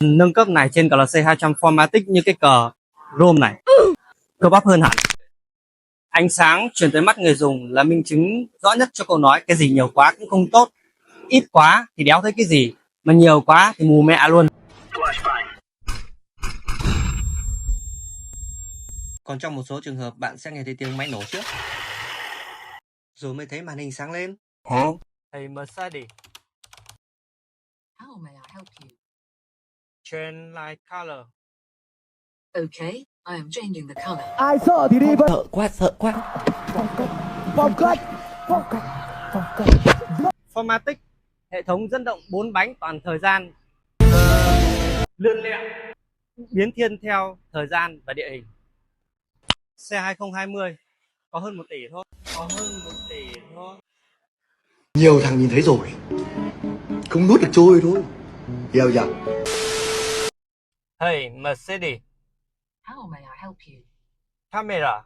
Nâng cấp này trên GLC 200 Formatic như cái cờ Rome này, cơ bắp hơn hẳn. Ánh sáng truyền tới mắt người dùng là minh chứng rõ nhất cho câu nói cái gì nhiều quá cũng không tốt, ít quá thì đéo thấy cái gì, mà nhiều quá thì mù mẹ luôn. Còn trong một số trường hợp bạn sẽ nghe thấy tiếng máy nổ trước, rồi mới thấy màn hình sáng lên. Hey Mercedes, How may I help you? change light color. Okay, I am changing the color. Ai sợ thì đi với. Sợ quá. Phong cách. Formatic, hệ thống dẫn động 4 bánh toàn thời gian, lượn lẹo, biến thiên theo thời gian và địa hình. Xe 2020 có hơn 1 tỷ thôi, Nhiều thằng nhìn thấy rồi, không nuốt được trôi thôi. Hiểu nhỉ? Hey Mercedes, How may I help you? camera,